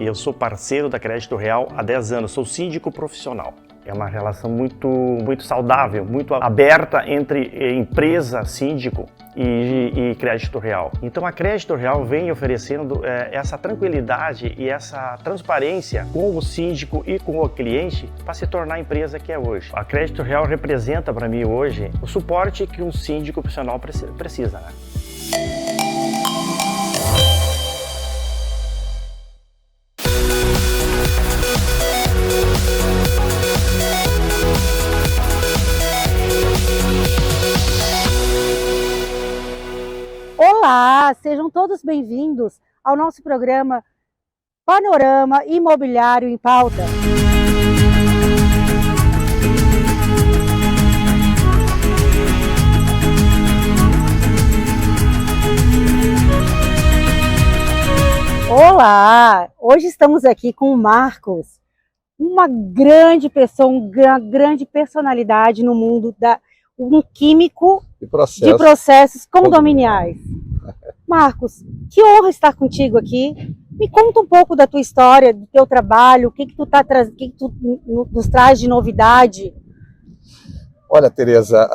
e eu sou parceiro da Crédito Real há 10 anos, sou síndico profissional. É uma relação muito saudável, muito aberta entre empresa, síndico e Crédito Real. Então a Crédito Real vem oferecendo essa tranquilidade e essa transparência com o síndico e com o cliente para se tornar a empresa que é hoje. A Crédito Real representa para mim hoje o suporte que um síndico profissional precisa, né? Olá, sejam todos bem-vindos ao nosso programa Panorama Imobiliário em Pauta. Olá, hoje estamos aqui com o Marcos, uma grande pessoa, uma grande personalidade no mundo um químico de processos condominiais. Marcos, que honra estar contigo aqui. Me conta um pouco da tua história, do teu trabalho, o que tu nos traz de novidade. Olha, Tereza,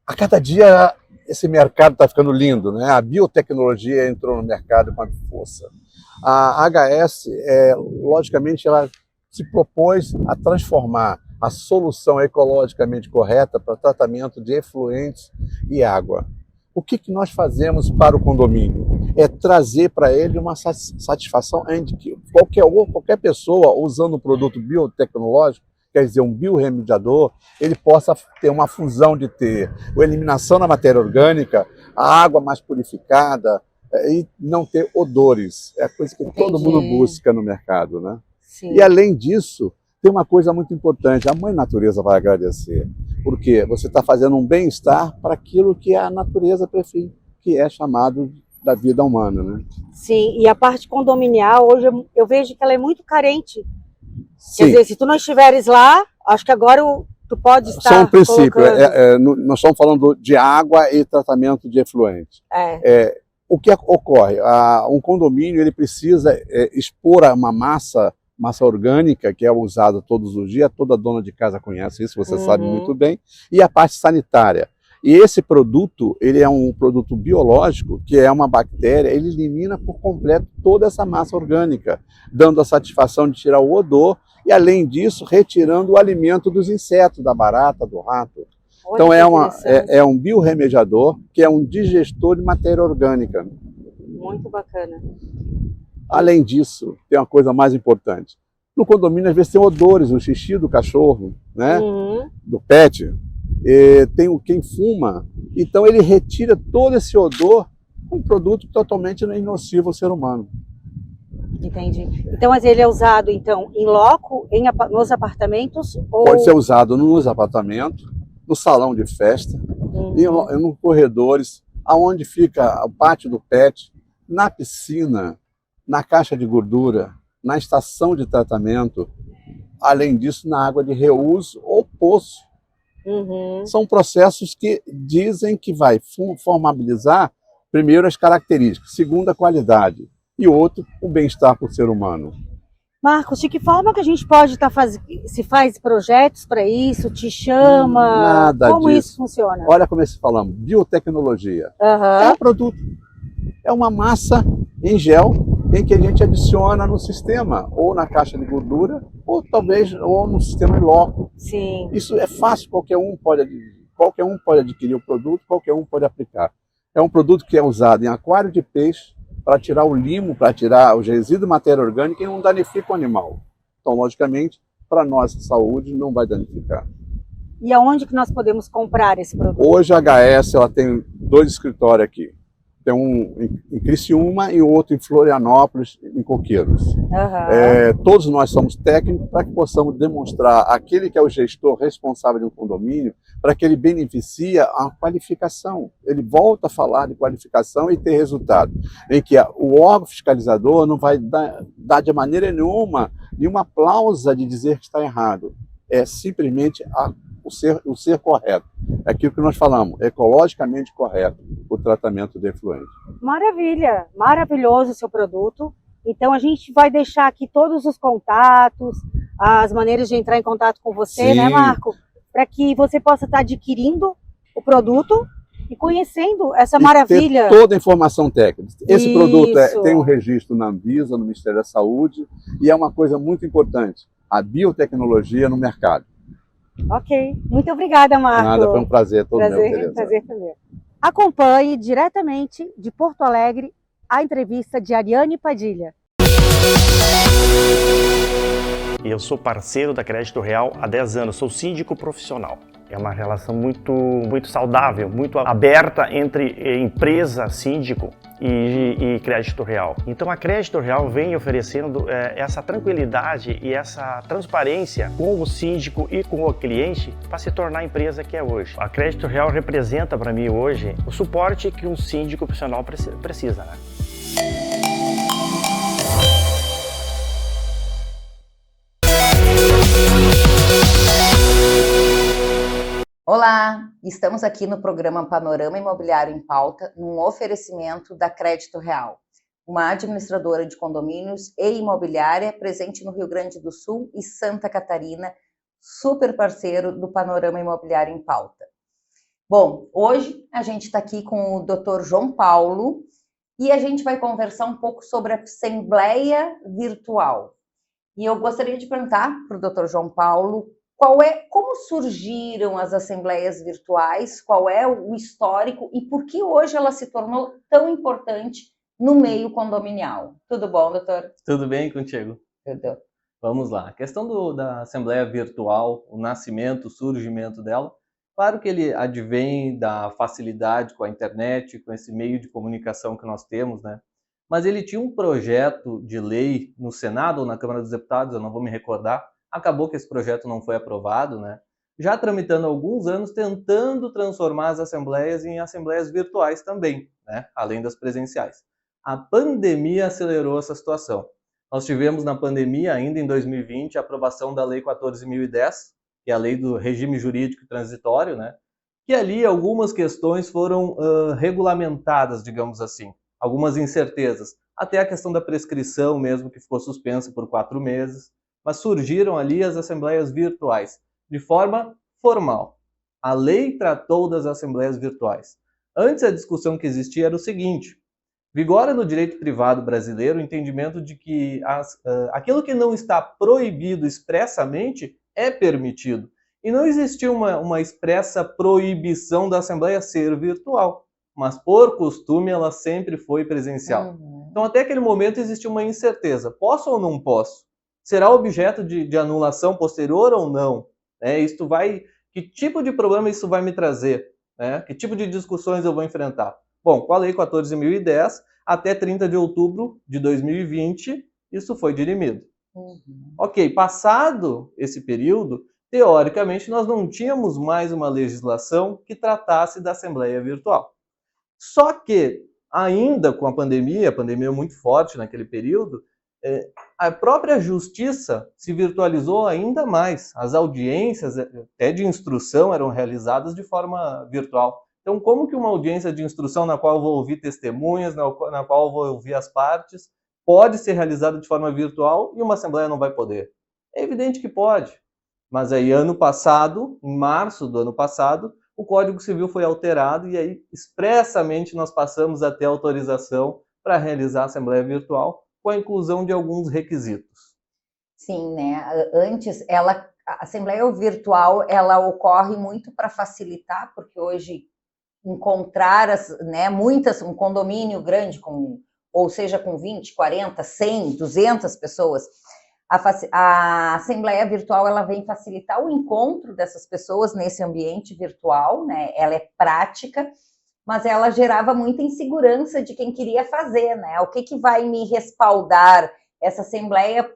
a cada dia esse mercado está ficando lindo, né? A biotecnologia entrou no mercado com força. A HS, logicamente, ela se propôs a transformar a solução ecologicamente correta para tratamento de efluentes e água. O que nós fazemos para o condomínio? É trazer para ele uma satisfação em que qualquer pessoa usando um produto biotecnológico, quer dizer, um biorremediador, ele possa ter uma fusão de ter a eliminação da matéria orgânica, a água mais purificada e não ter odores. É a coisa que todo mundo busca no mercado, né? Sim. E além disso, tem uma coisa muito importante, a Mãe Natureza vai agradecer, porque você está fazendo um bem-estar para aquilo que a natureza prefere, que é chamado da vida humana, né? Sim, e a parte condominial, hoje eu vejo que ela é muito carente. Sim. Quer dizer, se tu não estiveres lá, acho que agora tu pode estar só um princípio, nós estamos falando de água e tratamento de efluente. O que ocorre? Um condomínio ele precisa expor uma massa orgânica, que é usada todos os dias, toda dona de casa conhece isso, você sabe muito bem, e a parte sanitária. E esse produto, ele é um produto biológico, que é uma bactéria, ele elimina por completo toda essa massa orgânica, dando a satisfação de tirar o odor, e além disso, retirando o alimento dos insetos, da barata, do rato. Então é um biorremediador, que é um digestor de matéria orgânica. Muito bacana. Além disso, tem uma coisa mais importante. No condomínio, às vezes, tem odores, o xixi do cachorro, né? Do pet. Tem quem fuma. Então, ele retira todo esse odor com um produto totalmente inocivo ao ser humano. Entendi. Então, mas ele é usado, então, em loco, nos apartamentos? Ou... Pode ser usado nos apartamentos, no salão de festa, nos corredores, aonde fica o pátio do pet, na piscina, na caixa de gordura, na estação de tratamento, além disso, na água de reuso ou poço. São processos que dizem que vai formalizar, primeiro, as características, segundo, a qualidade, e outro, o bem-estar para o ser humano. Marcos, de que forma que a gente pode estar fazendo, se faz projetos para isso, te chama? Nada como disso. Isso funciona? Olha como falamos, biotecnologia. É um produto, é uma massa em gel, em que a gente adiciona no sistema, ou na caixa de gordura, ou talvez no sistema in loco. Sim. Isso é fácil, qualquer um pode adquirir o produto, qualquer um pode aplicar. É um produto que é usado em aquário de peixe, para tirar o limo, para tirar os resíduos de matéria orgânica e não danifica o animal. Então, logicamente, para a nossa saúde não vai danificar. E aonde que nós podemos comprar esse produto? Hoje a HS ela tem 2 escritórios aqui. Tem um em Criciúma e outro em Florianópolis, em Coqueiros. Todos nós somos técnicos para que possamos demonstrar aquele que é o gestor responsável de um condomínio, para que ele beneficie a qualificação. Ele volta a falar de qualificação e ter resultado. Em que o órgão fiscalizador não vai dar de maneira nenhuma cláusula de dizer que está errado. É simplesmente o ser correto. É aquilo que nós falamos, ecologicamente correto, o tratamento de efluente. Maravilha, maravilhoso o seu produto. Então a gente vai deixar aqui todos os contatos, as maneiras de entrar em contato com você, Sim. né, Marco? Para que você possa estar adquirindo o produto e conhecendo essa maravilha. Ter toda a informação técnica. Esse produto tem um registro na Anvisa, no Ministério da Saúde, e é uma coisa muito importante, a biotecnologia no mercado. Ok, muito obrigada, Marco. Nada, foi um prazer todo meu, Tereza. Prazer também. Acompanhe diretamente de Porto Alegre a entrevista de Ariane Padilha. Eu sou parceiro da Crédito Real há 10 anos, sou síndico profissional. É uma relação muito saudável, muito aberta entre empresa, síndico e Crédito Real. Então a Crédito Real vem oferecendo essa tranquilidade e essa transparência com o síndico e com o cliente para se tornar a empresa que é hoje. A Crédito Real representa para mim hoje o suporte que um síndico profissional precisa, né? Olá, estamos aqui no programa Panorama Imobiliário em Pauta, num oferecimento da Crédito Real, uma administradora de condomínios e imobiliária presente no Rio Grande do Sul e Santa Catarina, super parceiro do Panorama Imobiliário em Pauta. Bom, hoje a gente está aqui com o Dr. João Paulo e a gente vai conversar um pouco sobre a Assembleia Virtual. E eu gostaria de perguntar para o Dr. João Paulo como surgiram as assembleias virtuais, qual é o histórico e por que hoje ela se tornou tão importante no meio condominial. Tudo bom, doutor? Tudo bem contigo? Tudo. Vamos lá. A questão da assembleia virtual, o nascimento, o surgimento dela, claro que ele advém da facilidade com a internet, com esse meio de comunicação que nós temos, né? Mas ele tinha um projeto de lei no Senado ou na Câmara dos Deputados, eu não vou me recordar. Acabou que esse projeto não foi aprovado, né? Já tramitando há alguns anos, tentando transformar as assembleias em assembleias virtuais também, né? Além das presenciais. A pandemia acelerou essa situação. Nós tivemos na pandemia, ainda em 2020, a aprovação da Lei 14.010, que é a Lei do Regime Jurídico Transitório, né? Que ali algumas questões foram regulamentadas, digamos assim. Algumas incertezas. Até a questão da prescrição mesmo, que ficou suspensa por 4 meses. Mas surgiram ali as assembleias virtuais, de forma formal. A lei tratou das assembleias virtuais. Antes, a discussão que existia era o seguinte: vigora no direito privado brasileiro o entendimento de que aquilo que não está proibido expressamente é permitido. E não existia uma expressa proibição da assembleia ser virtual, mas por costume ela sempre foi presencial. Então, até aquele momento existia uma incerteza: posso ou não posso? Será objeto de anulação posterior ou não? Que tipo de problema isso vai me trazer? Né? Que tipo de discussões eu vou enfrentar? Bom, com a Lei 14.010, até 30 de outubro de 2020, isso foi dirimido. Ok, passado esse período, teoricamente, nós não tínhamos mais uma legislação que tratasse da Assembleia Virtual. Só que, ainda com a pandemia muito forte naquele período, a própria justiça se virtualizou ainda mais. As audiências, até de instrução, eram realizadas de forma virtual. Então, como que uma audiência de instrução na qual eu vou ouvir testemunhas, na qual eu vou ouvir as partes, pode ser realizada de forma virtual e uma assembleia não vai poder? É evidente que pode. Mas aí, ano passado, em março do ano passado, o Código Civil foi alterado e aí, expressamente, nós passamos a ter autorização para realizar a assembleia virtual, com a inclusão de alguns requisitos. Sim, né? Antes, a assembleia virtual, ela ocorre muito para facilitar, porque hoje encontrar, um condomínio grande, ou seja, com 20, 40, 100, 200 pessoas, a assembleia virtual ela vem facilitar o encontro dessas pessoas nesse ambiente virtual, né? Ela é prática, mas ela gerava muita insegurança de quem queria fazer, né? O que vai me respaldar? Essa assembleia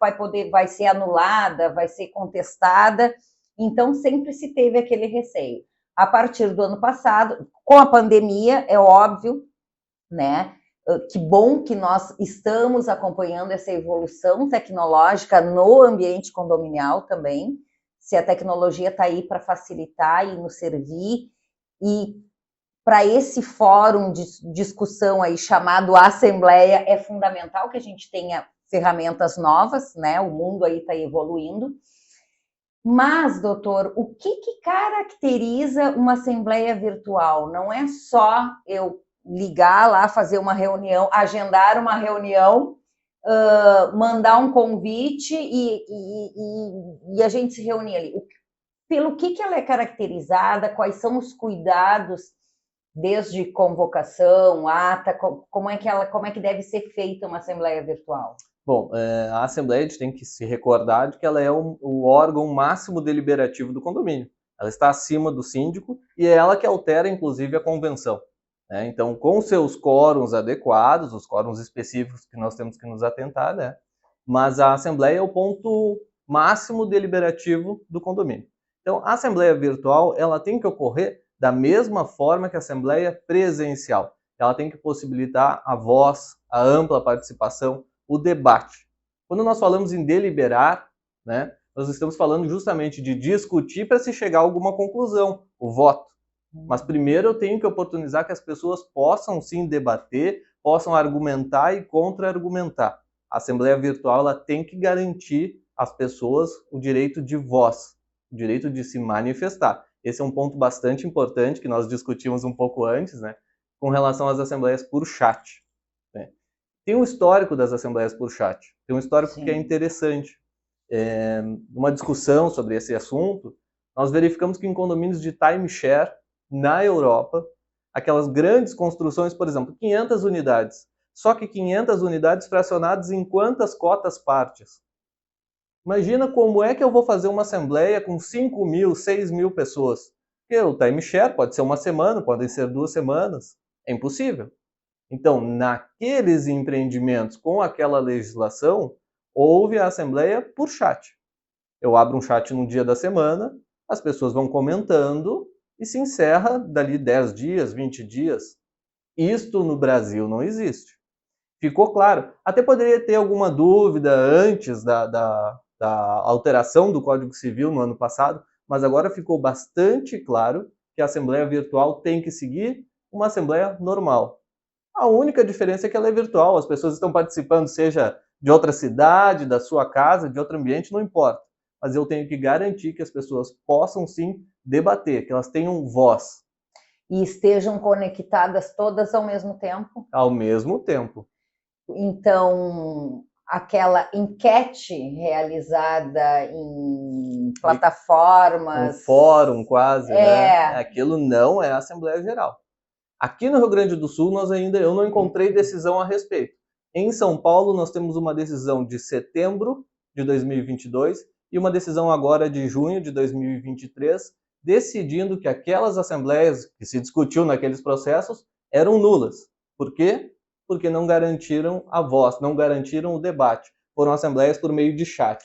vai ser anulada, vai ser contestada, então sempre se teve aquele receio. A partir do ano passado, com a pandemia, é óbvio, né? Que bom que nós estamos acompanhando essa evolução tecnológica no ambiente condominial também. Se a tecnologia está aí para facilitar e nos servir, e para esse fórum de discussão aí chamado Assembleia, é fundamental que a gente tenha ferramentas novas, né? O mundo aí está evoluindo. Mas, doutor, o que caracteriza uma assembleia virtual? Não é só eu ligar lá, fazer uma reunião, agendar uma reunião, mandar um convite e a gente se reunir ali. Pelo que ela é caracterizada? Quais são os cuidados, desde convocação, ata, como é que deve ser feita uma assembleia virtual? Bom, a Assembleia, a gente tem que se recordar de que ela é o órgão máximo deliberativo do condomínio. Ela está acima do síndico e é ela que altera, inclusive, a convenção. Né? Então, com seus quóruns adequados, os quóruns específicos que nós temos que nos atentar, né? Mas a Assembleia é o ponto máximo deliberativo do condomínio. Então, a Assembleia virtual ela tem que ocorrer da mesma forma que a Assembleia presencial. Ela tem que possibilitar a voz, a ampla participação, o debate. Quando nós falamos em deliberar, né, nós estamos falando justamente de discutir para se chegar a alguma conclusão, o voto. Mas primeiro eu tenho que oportunizar que as pessoas possam sim debater, possam argumentar e contra-argumentar. A Assembleia virtual ela tem que garantir às pessoas o direito de voz, o direito de se manifestar. Esse é um ponto bastante importante que nós discutimos um pouco antes, né, com relação às assembleias por chat. Né. Tem um histórico das assembleias por chat, tem um histórico que é interessante. Numa discussão sobre esse assunto, nós verificamos que em condomínios de timeshare, na Europa, aquelas grandes construções, por exemplo, 500 unidades, só que 500 unidades fracionadas em quantas cotas partes? Imagina como é que eu vou fazer uma assembleia com 5 mil, 6 mil pessoas. Porque o timeshare pode ser uma semana, podem ser 2 semanas, é impossível. Então, naqueles empreendimentos com aquela legislação, houve a assembleia por chat. Eu abro um chat num dia da semana, as pessoas vão comentando e se encerra dali 10 dias, 20 dias. Isto no Brasil não existe. Ficou claro. Até poderia ter alguma dúvida antes da alteração do Código Civil no ano passado, mas agora ficou bastante claro que a assembleia virtual tem que seguir uma assembleia normal. A única diferença é que ela é virtual, as pessoas estão participando, seja de outra cidade, da sua casa, de outro ambiente, não importa. Mas eu tenho que garantir que as pessoas possam sim debater, que elas tenham voz. E estejam conectadas todas ao mesmo tempo? Ao mesmo tempo. Então, aquela enquete realizada em plataformas... Um fórum quase, né? Aquilo não é a Assembleia Geral. Aqui no Rio Grande do Sul, eu não encontrei decisão a respeito. Em São Paulo, nós temos uma decisão de setembro de 2022 e uma decisão agora de junho de 2023, decidindo que aquelas assembleias que se discutiu naqueles processos eram nulas. Por quê? Porque não garantiram a voz, não garantiram o debate. Foram assembleias por meio de chat.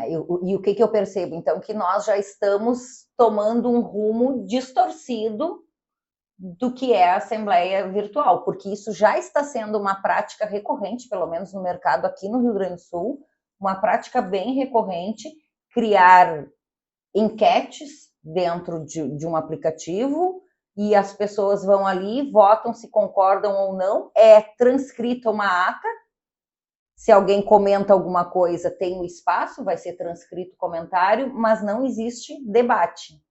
E o que eu percebo? Então, que nós já estamos tomando um rumo distorcido do que é a assembleia virtual, porque isso já está sendo uma prática recorrente, pelo menos no mercado aqui no Rio Grande do Sul, uma prática bem recorrente, criar enquetes dentro de um aplicativo e as pessoas vão ali, votam se concordam ou não, é transcrita uma ata, se alguém comenta alguma coisa, tem um espaço, vai ser transcrito o comentário, mas não existe debate.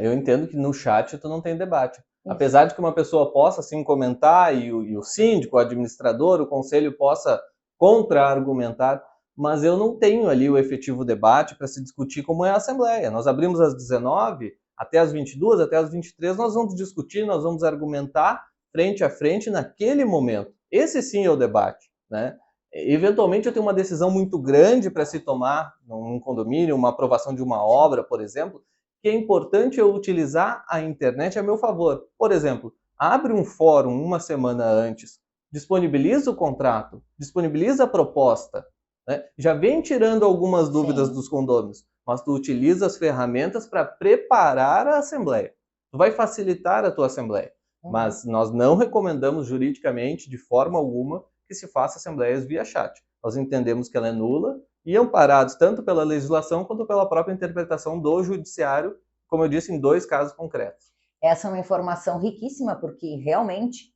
Eu entendo que no chat tu não tem debate. Apesar de que uma pessoa possa sim comentar e o síndico, o administrador, o conselho possa contra-argumentar, mas eu não tenho ali o efetivo debate para se discutir como é a Assembleia. Nós abrimos às 19, até às 22, até às 23, nós vamos discutir, nós vamos argumentar frente a frente naquele momento. Esse sim é o debate, né? Eventualmente eu tenho uma decisão muito grande para se tomar num condomínio, uma aprovação de uma obra, por exemplo, que é importante eu utilizar a internet a meu favor. Por exemplo, abre um fórum uma semana antes, disponibiliza o contrato, disponibiliza a proposta, né? Já vem tirando algumas dúvidas dos condôminos, mas tu utiliza as ferramentas para preparar a assembleia. Tu vai facilitar a tua assembleia, mas nós não recomendamos juridicamente, de forma alguma, que se faça assembleias via chat. Nós entendemos que ela é nula e amparados tanto pela legislação quanto pela própria interpretação do judiciário, como eu disse, em 2 casos concretos. Essa é uma informação riquíssima, porque realmente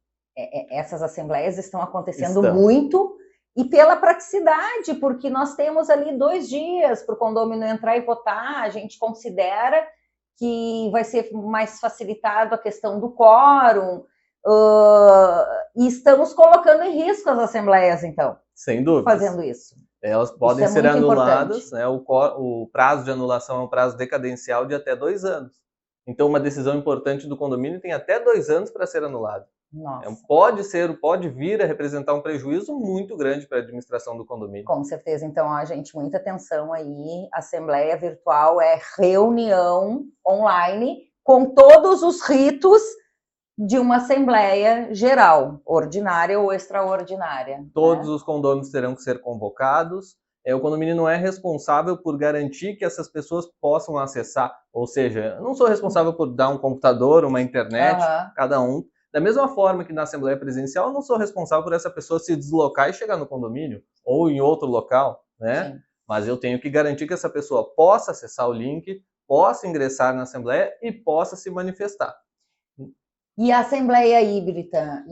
essas assembleias estão acontecendo muito, e pela praticidade, porque nós temos ali 2 dias para o condômino entrar e votar, a gente considera que vai ser mais facilitado a questão do quórum, e estamos colocando em risco as assembleias, então. Sem dúvida. Fazendo isso. Elas podem ser anuladas, né? O prazo de anulação é um prazo decadencial de até 2 anos. Então, uma decisão importante do condomínio tem até 2 anos para ser anulada. Pode vir a representar um prejuízo muito grande para a administração do condomínio. Com certeza. Então, gente, muita atenção aí. Assembleia virtual é reunião online com todos os ritos de uma assembleia geral, ordinária ou extraordinária. Todos os condôminos terão que ser convocados. O condomínio não é responsável por garantir que essas pessoas possam acessar. Ou seja, eu não sou responsável por dar um computador, uma internet, cada um. Da mesma forma que na assembleia presencial, eu não sou responsável por essa pessoa se deslocar e chegar no condomínio ou em outro local, né? Sim. Mas eu tenho que garantir que essa pessoa possa acessar o link, possa ingressar na assembleia e possa se manifestar. E a assembleia híbrida,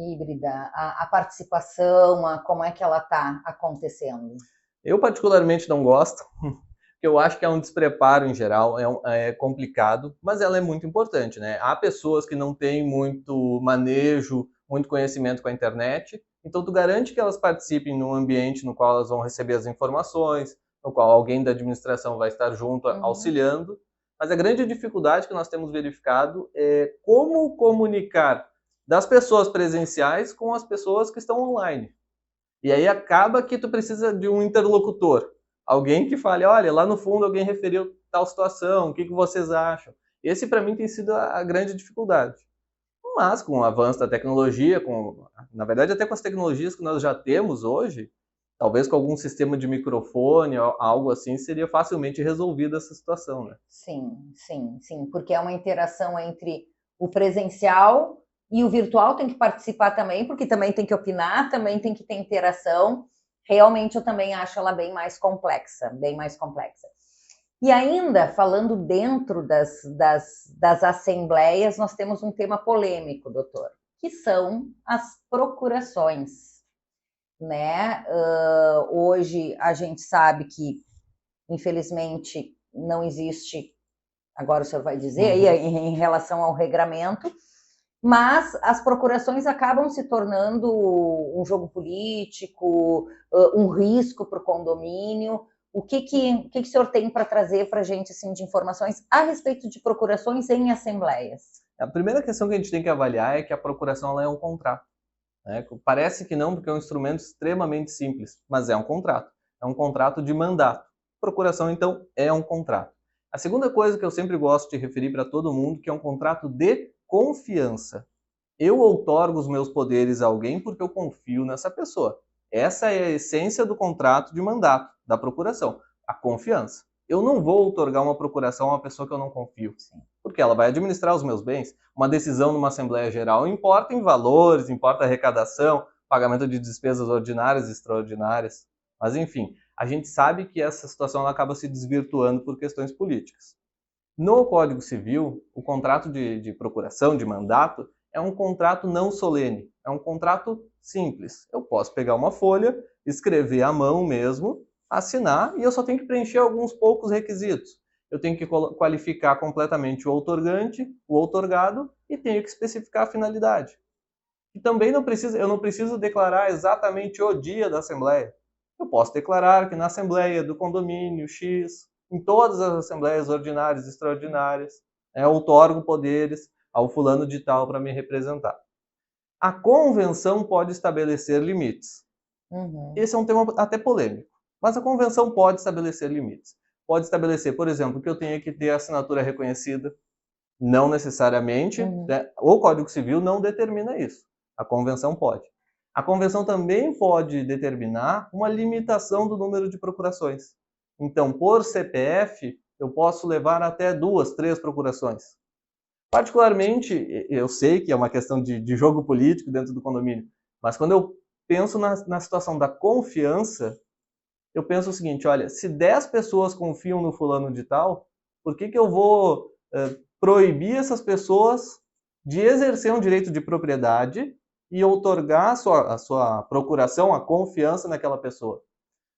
a participação, como é que ela está acontecendo? Eu particularmente não gosto, porque eu acho que é um despreparo em geral, é complicado, mas ela é muito importante, né? Há pessoas que não têm muito manejo, muito conhecimento com a internet, então tu garante que elas participem num ambiente no qual elas vão receber as informações, no qual alguém da administração vai estar junto, auxiliando. Mas a grande dificuldade que nós temos verificado é como comunicar das pessoas presenciais com as pessoas que estão online. E aí acaba que tu precisa de um interlocutor. Alguém que fale, olha, lá no fundo alguém referiu tal situação, o que vocês acham? Esse para mim tem sido a grande dificuldade. Mas com o avanço da tecnologia, na verdade até com as tecnologias que nós já temos hoje, talvez com algum sistema de microfone, algo assim, seria facilmente resolvida essa situação, né? Sim, porque é uma interação entre o presencial e o virtual, tem que participar também, porque também tem que opinar, também tem que ter interação. Realmente eu também acho ela bem mais complexa. E ainda, falando dentro das assembleias, nós temos um tema polêmico, doutor, que são as procurações. Né? Hoje a gente sabe que, infelizmente, não existe, agora o senhor vai dizer, aí, em relação ao regramento, mas as procurações acabam se tornando um jogo político, um risco para o condomínio. O que o senhor tem para trazer para a gente assim, de informações a respeito de procurações em assembleias? A primeira questão que a gente tem que avaliar é que a procuração ela é um contrato. Parece que não, porque é um instrumento extremamente simples, mas é um contrato. É um contrato de mandato. Procuração, então, é um contrato. A segunda coisa que eu sempre gosto de referir para todo mundo, que é um contrato de confiança. Eu outorgo os meus poderes a alguém porque eu confio nessa pessoa. Essa é a essência do contrato de mandato, da procuração, a confiança. Eu não vou outorgar uma procuração a uma pessoa que eu não confio, porque ela vai administrar os meus bens. Uma decisão numa Assembleia Geral importa em valores, importa arrecadação, pagamento de despesas ordinárias e extraordinárias. Mas, enfim, a gente sabe que essa situação ela acaba se desvirtuando por questões políticas. No Código Civil, o contrato de procuração, de mandato, é um contrato não solene, é um contrato simples. Eu posso pegar uma folha, escrever à mão mesmo, assinar, e eu só tenho que preencher alguns poucos requisitos. Eu tenho que qualificar completamente o outorgante, o outorgado, e tenho que especificar a finalidade. E também eu não preciso declarar exatamente o dia da Assembleia. Eu posso declarar que na Assembleia do condomínio X, em todas as assembleias ordinárias e extraordinárias, outorgo poderes ao fulano de tal para me representar. A convenção pode estabelecer limites. Esse é um tema até polêmico, mas a convenção pode estabelecer limites. Pode estabelecer, por exemplo, que eu tenha que ter assinatura reconhecida. Não necessariamente, né? O Código Civil não determina isso. A convenção pode. A convenção também pode determinar uma limitação do número de procurações. Então, por CPF, eu posso levar até 2, 3 procurações. Particularmente, eu sei que é uma questão de jogo político dentro do condomínio, mas quando eu penso na situação da confiança, eu penso o seguinte, olha, se 10 pessoas confiam no fulano de tal, por que eu vou proibir essas pessoas de exercer um direito de propriedade e outorgar a sua procuração, a confiança naquela pessoa.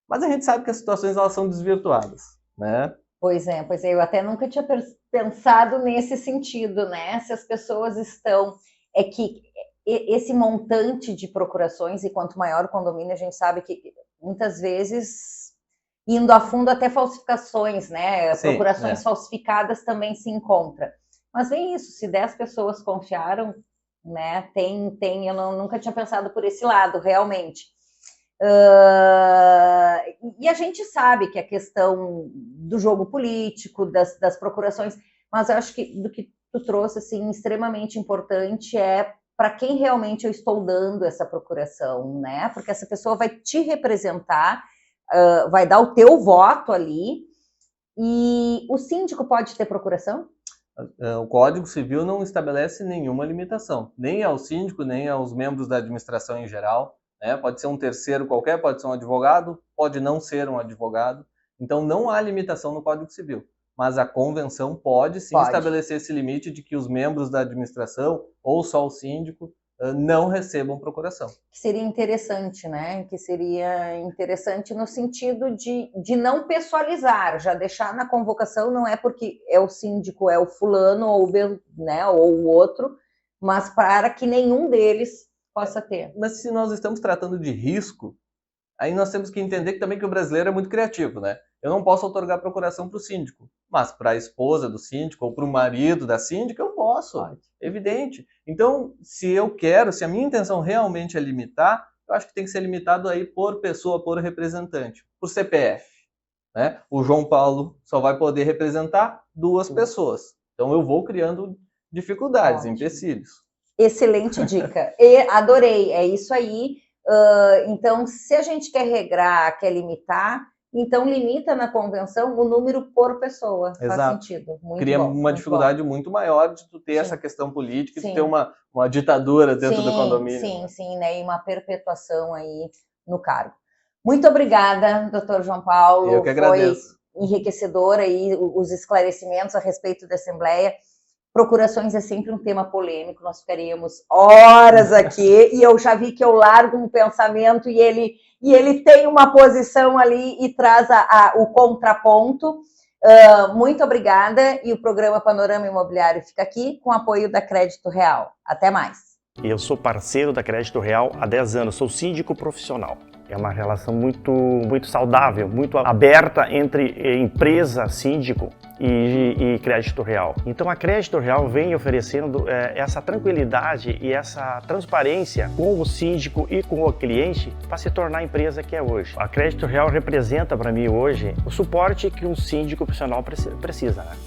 Mas a gente sabe que as situações elas são desvirtuadas, né? Pois é, eu até nunca tinha pensado nesse sentido, né? Se as pessoas estão... É que esse montante de procurações, e quanto maior o condomínio, a gente sabe que muitas vezes, indo a fundo até falsificações, né? Sim, procurações falsificadas também se encontra. Mas vem isso, se 10 pessoas confiaram, né? Eu nunca tinha pensado por esse lado, realmente. E a gente sabe que a questão do jogo político, das procurações, mas eu acho que do que tu trouxe, assim, extremamente importante é para quem realmente eu estou dando essa procuração, né? Porque essa pessoa vai te representar, vai dar o teu voto ali, e o síndico pode ter procuração? O Código Civil não estabelece nenhuma limitação, nem ao síndico, nem aos membros da administração em geral. Né? Pode ser um terceiro qualquer, pode ser um advogado, pode não ser um advogado. Então, não há limitação no Código Civil. Mas a convenção pode sim estabelecer esse limite de que os membros da administração, ou só o síndico, não recebam procuração. Que seria interessante, né? Que seria interessante no sentido de não pessoalizar, já deixar na convocação, não é porque é o síndico, é o fulano, ou, né, ou o outro, mas para que nenhum deles possa ter. Mas se nós estamos tratando de risco, aí nós temos que entender que também que o brasileiro é muito criativo, né? Eu não posso outorgar procuração para o síndico, mas para a esposa do síndico ou para o marido da síndica, eu posso, evidente. Então, se a minha intenção realmente é limitar, eu acho que tem que ser limitado aí por pessoa, por representante, por CPF. Né? O João Paulo só vai poder representar 2 pessoas. Então, eu vou criando dificuldades, empecilhos. Excelente dica. Adorei, é isso aí. Então, se a gente quer regrar, quer limitar, então limita na convenção o número por pessoa. Exato. Faz sentido. Muito Cria bom, uma dificuldade muito maior de tu ter essa questão política, de ter uma ditadura dentro do condomínio. Sim, né? E uma perpetuação aí no cargo. Muito obrigada, doutor João Paulo. Eu que agradeço. Foi enriquecedor aí os esclarecimentos a respeito da Assembleia. Procurações é sempre um tema polêmico, nós ficaríamos horas aqui, e eu já vi que eu largo um pensamento e ele tem uma posição ali e traz o contraponto. Muito obrigada, e o programa Panorama Imobiliário fica aqui com o apoio da Crédito Real. Até mais. Eu sou parceiro da Crédito Real há 10 anos, sou síndico profissional. É uma relação muito saudável, muito aberta entre empresa, síndico e Crédito Real. Então a Crédito Real vem oferecendo essa tranquilidade e essa transparência com o síndico e com o cliente para se tornar a empresa que é hoje. A Crédito Real representa para mim hoje o suporte que um síndico profissional precisa, né?